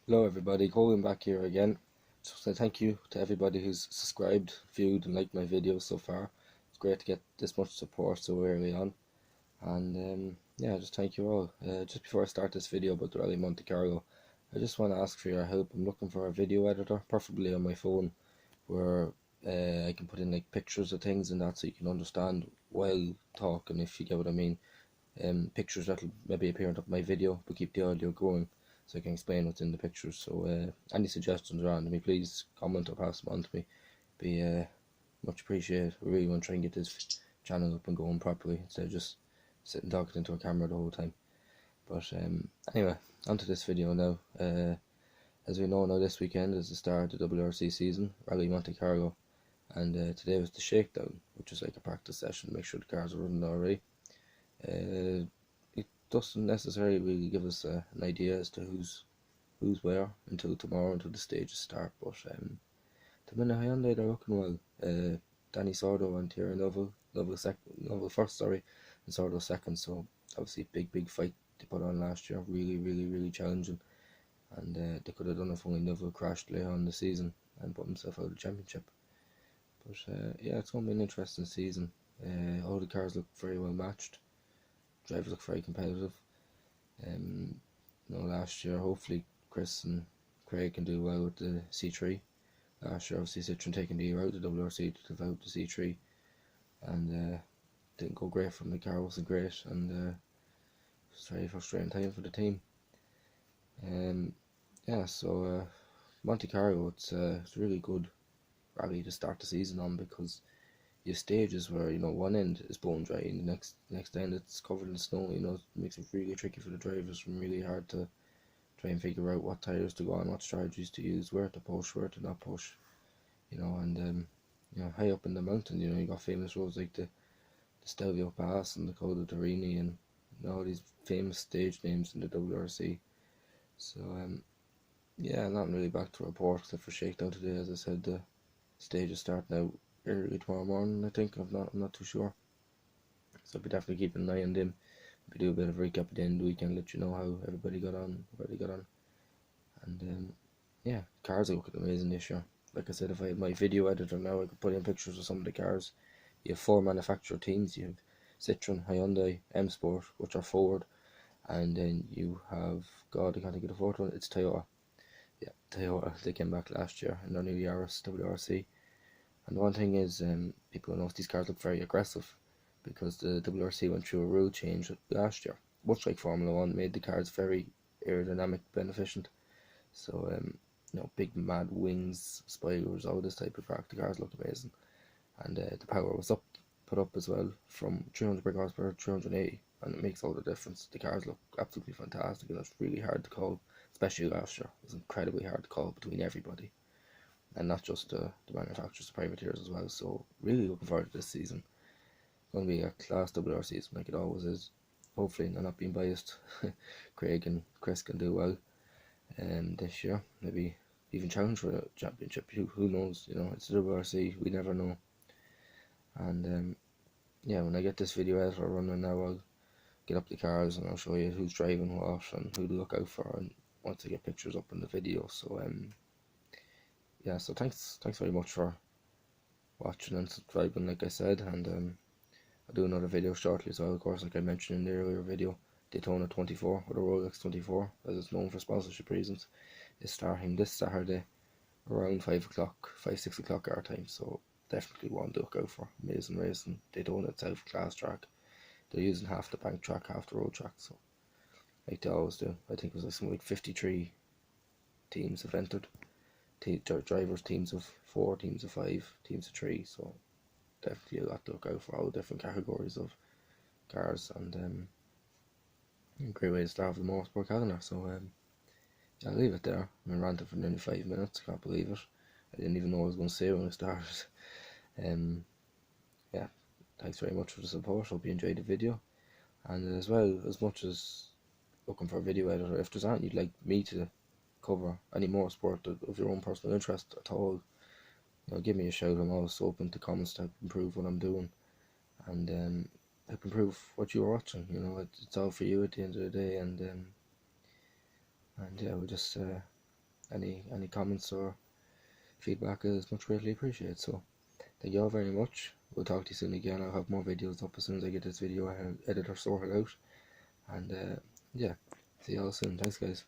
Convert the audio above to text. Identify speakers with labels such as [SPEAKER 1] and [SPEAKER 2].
[SPEAKER 1] Hello everybody, Colin back here again. So thank you to everybody who's subscribed, viewed and liked my videos so far. It's great to get this much support so early on. And yeah, just thank you all. Just before I start this video about the Rally Monte Carlo, I just want to ask for your help. I'm looking for a video editor, preferably on my phone, where I can put in like pictures of things and that so you can understand while talking, if you get what I mean. Pictures that'll maybe appear on top of my video but keep the audio going so I can explain what's in the pictures. So any suggestions are on to me, please comment or pass them on to me. Be much appreciated. We really want to try and get this channel up and going properly instead of just sitting talking into a camera the whole time. But anyway, onto this video now. As we know now, this weekend is the start of the WRC season, Rally Monte Carlo, and today was the shakedown, which is like a practice session, make sure the cars are running already. It doesn't necessarily really give us an idea as to who's where until tomorrow, until the stages start. But the minute Hyundai, they're looking well. Danny Sordo and Thierry Neuville first, sorry, and Sordo second. So obviously big fight they put on last year. Really challenging, and they could have done it if only Neuville crashed later on in the season and put himself out of the championship. But yeah, it's going to be an interesting season. All the cars look very well matched. Drivers look very competitive. Last year, hopefully Chris and Craig can do well with the C3. Last year, obviously Citroen taking the year out of the WRC to develop the C3, and didn't go great from the car. Wasn't great, and it's a very frustrating time for the team. Yeah, so Monte Carlo, it's a really good rally to start the season on, because you have stages where one end is bone dry and the next end it's covered in snow. It makes it really tricky for the drivers, and really hard to try and figure out what tires to go on, what strategies to use, where to push, where to not push. And high up in the mountain, you got famous roads like the Stelvio Pass and the Col de Torini, and all these famous stage names in the WRC. So yeah, nothing really back to report except for Shakedown today. As I said, the stages start now early tomorrow morning, I think. I'm not too sure. So I'll be definitely keeping an eye on them. We do a bit of recap at the end of the weekend, let you know how everybody got on, where they got on. And yeah, cars are looking amazing this year. Like I said, if I had my video editor now, I could put in pictures of some of the cars. You have 4 manufacturer teams. You have Citroen, Hyundai, M Sport, which are Ford, and then you have, God, I can't think of the fourth one, it's Toyota. Yeah, Toyota, they came back last year in their new Yaris WRC. And one thing is, people know these cars look very aggressive, because the WRC went through a rule change last year, much like Formula 1, made the cars very aerodynamic beneficent. So, big mad wings, spoilers, all this type of crack. The cars look amazing. And the power was put up as well, from 300 brake horsepower to 380, and it makes all the difference. The cars look absolutely fantastic, and it's really hard to call, especially last year. It was incredibly hard to call between everybody, and not just the manufacturers, the privateers as well. So really looking forward to this season. It's going to be a class WR season like it always is. Hopefully, I'm not being biased, Craig and Chris can do well this year. Maybe even challenge for a championship. Who knows? It's the WRC. We never know. And yeah, when I get this video editor running now, I'll get up the cars and I'll show you who's driving what and who to look out for, and once I get pictures up in the video. So yeah, so thanks very much for watching and subscribing, like I said, and I'll do another video shortly as well, of course, like I mentioned in the earlier video. Daytona 24, or the Rolex 24 as it's known for sponsorship reasons, is starting this Saturday around 6 o'clock our time. So definitely one to look out for. Amazing racing. Daytona itself, class track. They're using half the bank track, half the road track, so like they always do. I think it was like something like 53 teams have entered. Drivers, teams of 4, teams of 5, teams of 3, so definitely a lot to look out for, all different categories of cars, and a great way to start with the motorsport calendar. So yeah, I'll leave it there. I've been ranting for nearly 5 minutes, can't believe it. I didn't even know what I was going to say when I started. Yeah, thanks very much for the support. Hope you enjoyed the video. And as well, as much as looking for a video editor, if there's anything you'd like me to cover, any more sport of your own personal interest at all, give me a shout. I'm always open to comments to help improve what I'm doing, and help improve what you're watching. It's all for you at the end of the day, and yeah, we'll just any comments or feedback is much greatly appreciated. So thank you all very much. We'll talk to you soon again. I'll have more videos up as soon as I get this video editor sorted out. And yeah, see you all soon. Thanks, guys.